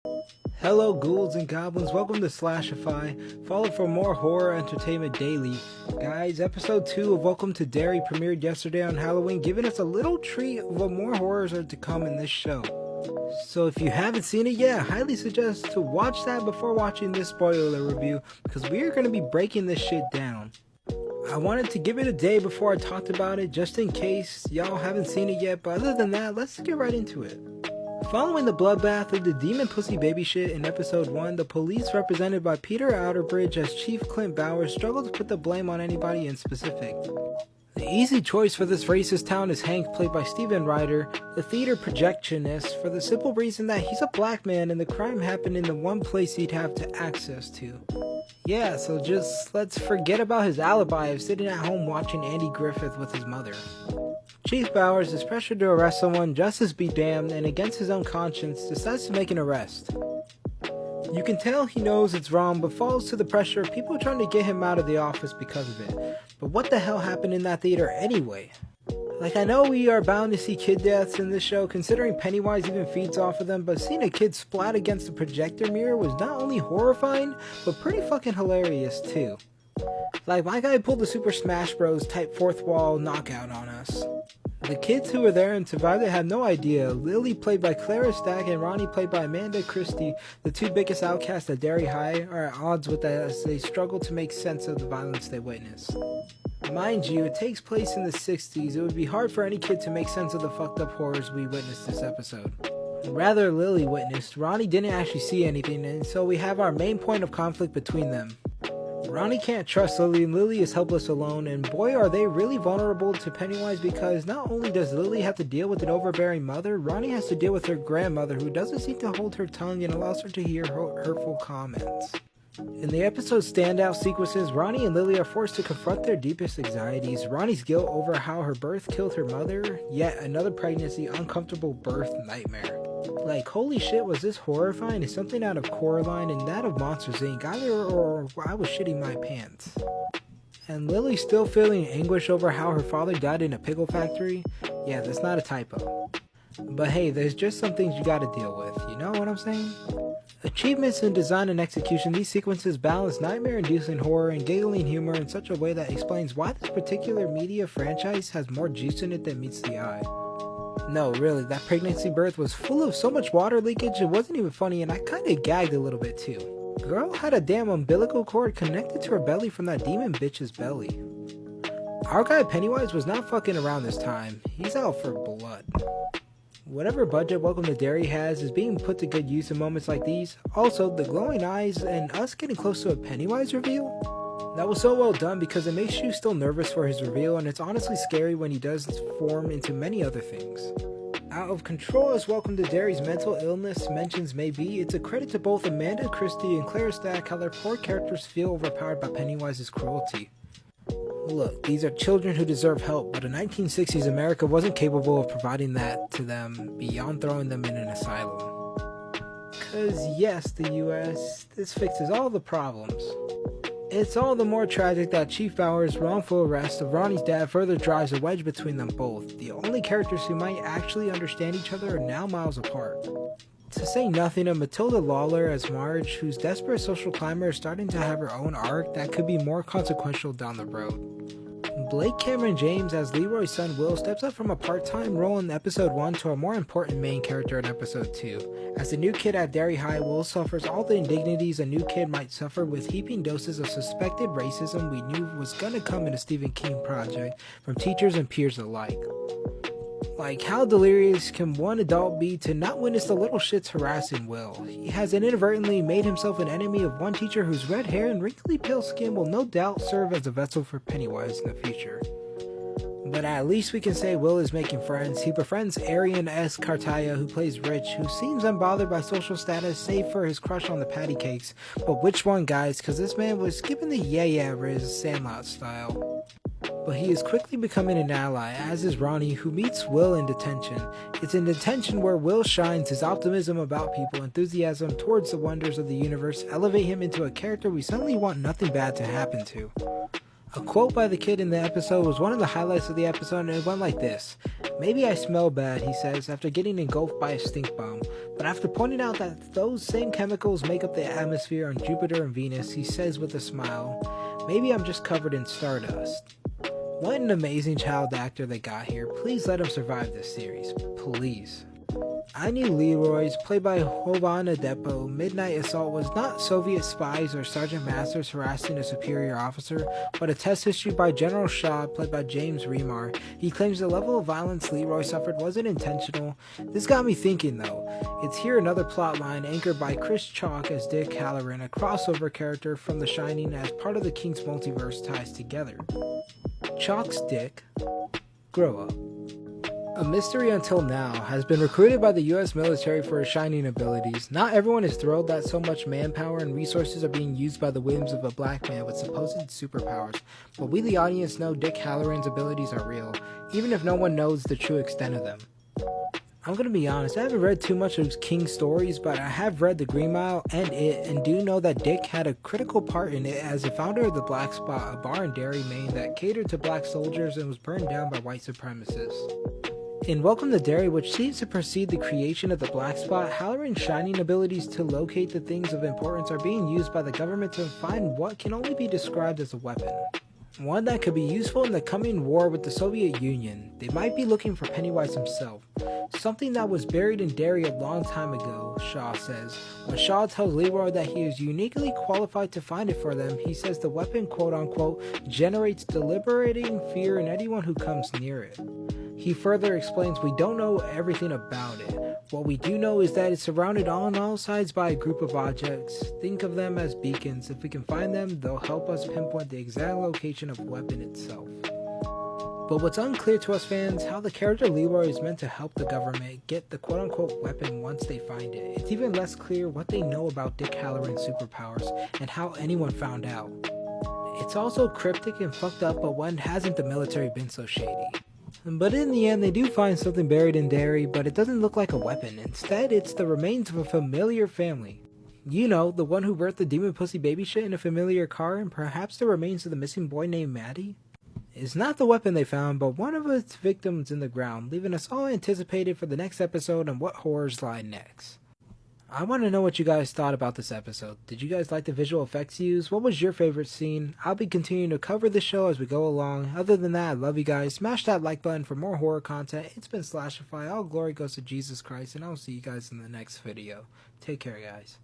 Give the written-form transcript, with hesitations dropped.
Hello ghouls and goblins, welcome to Slashify. Follow for more horror entertainment daily. Guys, episode 2 of Welcome to Derry premiered yesterday on Halloween, giving us a little treat of what more horrors are to come in this show. So if you haven't seen it yet, I highly suggest to watch that before watching this spoiler review, because we are going to be breaking this shit down. I wanted to give it a day before I talked about it, just in case y'all haven't seen it yet, but other than that, let's get right into it. Following the bloodbath of the demon pussy baby shit in episode 1, the police represented by Peter Outerbridge as Chief Clint Bowers struggle to put the blame on anybody in specific. The easy choice for this racist town is Hank, played by Steven Ryder, the theater projectionist, for the simple reason that he's a black man and the crime happened in the one place he'd have access to. Yeah, so just let's forget about his alibi of sitting at home watching Andy Griffith with his mother. Chief Bowers is pressured to arrest someone, justice be damned, and against his own conscience, decides to make an arrest. You can tell he knows it's wrong, but falls to the pressure of people trying to get him out of the office because of it. But what the hell happened in that theater anyway? Like, I know we are bound to see kid deaths in this show, considering Pennywise even feeds off of them, but seeing a kid splat against the projector mirror was not only horrifying, but pretty fucking hilarious too. Like, my guy pulled the Super Smash Bros. Type fourth wall knockout on us. The kids who were there and survived it had no idea. Lily, played by Clara Stack, and Ronnie, played by Amanda Christie, the two biggest outcasts at Derry High, are at odds with that as they struggle to make sense of the violence they witness. Mind you, it takes place in the 60s. It would be hard for any kid to make sense of the fucked up horrors we witnessed this episode. Rather, Lily witnessed. Ronnie didn't actually see anything, and so we have our main point of conflict between them. Ronnie can't trust Lily, and Lily is helpless alone, and boy are they really vulnerable to Pennywise, because not only does Lily have to deal with an overbearing mother, Ronnie has to deal with her grandmother, who doesn't seem to hold her tongue and allows her to hear hurtful comments. In the episode's standout sequences, Ronnie and Lily are forced to confront their deepest anxieties. Ronnie's guilt over how her birth killed her mother, yet another pregnancy uncomfortable birth nightmare. Like, holy shit, was this horrifying? It's something out of Coraline and that of Monsters Inc. Either or I was shitting my pants. And Lily still feeling anguish over how her father died in a pickle factory? Yeah, that's not a typo. But hey, there's just some things you gotta deal with, you know what I'm saying? Achievements in design and execution, these sequences balance nightmare-inducing horror and giggling humor in such a way that explains why this particular media franchise has more juice in it than meets the eye. No, really, that pregnancy birth was full of so much water leakage it wasn't even funny, and I kinda gagged a little bit too. Girl had a damn umbilical cord connected to her belly from that demon bitch's belly. Our guy Pennywise was not fucking around this time. He's out for blood. Whatever budget Welcome to Derry has is being put to good use in moments like these. Also, the glowing eyes and us getting close to a Pennywise reveal? That was so well done because it makes you still nervous for his reveal, and it's honestly scary when he does form into many other things. Out of control as Welcome to Derry's mental illness mentions may be, it's a credit to both Amanda Christie and Clara Stack how their poor characters feel overpowered by Pennywise's cruelty. Look, these are children who deserve help, but in 1960s America wasn't capable of providing that to them beyond throwing them in an asylum. Cause yes, the US, this fixes all the problems. It's all the more tragic that Chief Bowers' wrongful arrest of Ronnie's dad further drives a wedge between them both. The only characters who might actually understand each other are now miles apart. To say nothing of Matilda Lawler as Marge, whose desperate social climber is starting to have her own arc that could be more consequential down the road. Blake Cameron James as Leroy's son Will steps up from a part-time role in episode 1 to a more important main character in episode 2. As the new kid at Derry High, Will suffers all the indignities a new kid might suffer with heaping doses of suspected racism we knew was gonna come in a Stephen King project from teachers and peers alike. Like, how delirious can one adult be to not witness the little shits harassing Will? He has inadvertently made himself an enemy of one teacher whose red hair and wrinkly pale skin will no doubt serve as a vessel for Pennywise in the future. But at least we can say Will is making friends. He befriends Arian S. Cartaya, who plays Rich, who seems unbothered by social status save for his crush on the patty cakes. But which one, guys? Because this man was skipping the yeah Riz Sandlot style. But he is quickly becoming an ally, as is Ronnie, who meets Will in detention. It's in detention where Will shines. His optimism about people, enthusiasm towards the wonders of the universe elevate him into a character we suddenly want nothing bad to happen to. A quote by the kid in the episode was one of the highlights of the episode, and it went like this. "Maybe I smell bad," he says, after getting engulfed by a stink bomb. But after pointing out that those same chemicals make up the atmosphere on Jupiter and Venus, he says with a smile, "Maybe I'm just covered in stardust." What an amazing child actor they got here. Please let him survive this series. Please. I Knew Leroy's, played by Hovan Adepo, midnight assault was not Soviet spies or Sergeant Masters harassing a superior officer, but a test issued by General Shaw, played by James Remar. He claims the level of violence Leroy suffered wasn't intentional. This got me thinking though. It's here another plotline anchored by Chris Chalk as Dick Halloran, a crossover character from The Shining as part of the King's multiverse ties together. Chalk's Dick, grow up. A mystery until now, has been recruited by the US military for his shining abilities. Not everyone is thrilled that so much manpower and resources are being used by the whims of a black man with supposed superpowers, but we the audience know Dick Halloran's abilities are real, even if no one knows the true extent of them. I'm gonna be honest, I haven't read too much of King's stories, but I have read The Green Mile and It, and do know that Dick had a critical part in it as the founder of the Black Spot, a bar in Derry, Maine that catered to black soldiers and was burned down by white supremacists. In Welcome to Derry, which seems to precede the creation of the Black Spot, Halloran's shining abilities to locate the things of importance are being used by the government to find what can only be described as a weapon. One that could be useful in the coming war with the Soviet Union. They might be looking for Pennywise himself. Something that was buried in Derry a long time ago, Shaw says. When Shaw tells Leroy that he is uniquely qualified to find it for them, he says the weapon, quote-unquote, generates deliberating fear in anyone who comes near it. He further explains we don't know everything about it. What we do know is that it's surrounded on all sides by a group of objects. Think of them as beacons. If we can find them, they'll help us pinpoint the exact location of the weapon itself. But what's unclear to us fans, how the character Leroy is meant to help the government get the quote-unquote weapon once they find it. It's even less clear what they know about Dick Halloran's superpowers and how anyone found out. It's also cryptic and fucked up, but when hasn't the military been so shady? But in the end, they do find something buried in Derry, but it doesn't look like a weapon. Instead, it's the remains of a familiar family. You know, the one who birthed the demon pussy baby shit in a familiar car, and perhaps the remains of the missing boy named Maddie? It's not the weapon they found, but one of its victims in the ground, leaving us all anticipated for the next episode and what horrors lie next. I want to know what you guys thought about this episode. Did you guys like the visual effects used? What was your favorite scene? I'll be continuing to cover the show as we go along. Other than that, I love you guys. Smash that like button for more horror content. It's been Slashify. All glory goes to Jesus Christ, and I'll see you guys in the next video. Take care, guys.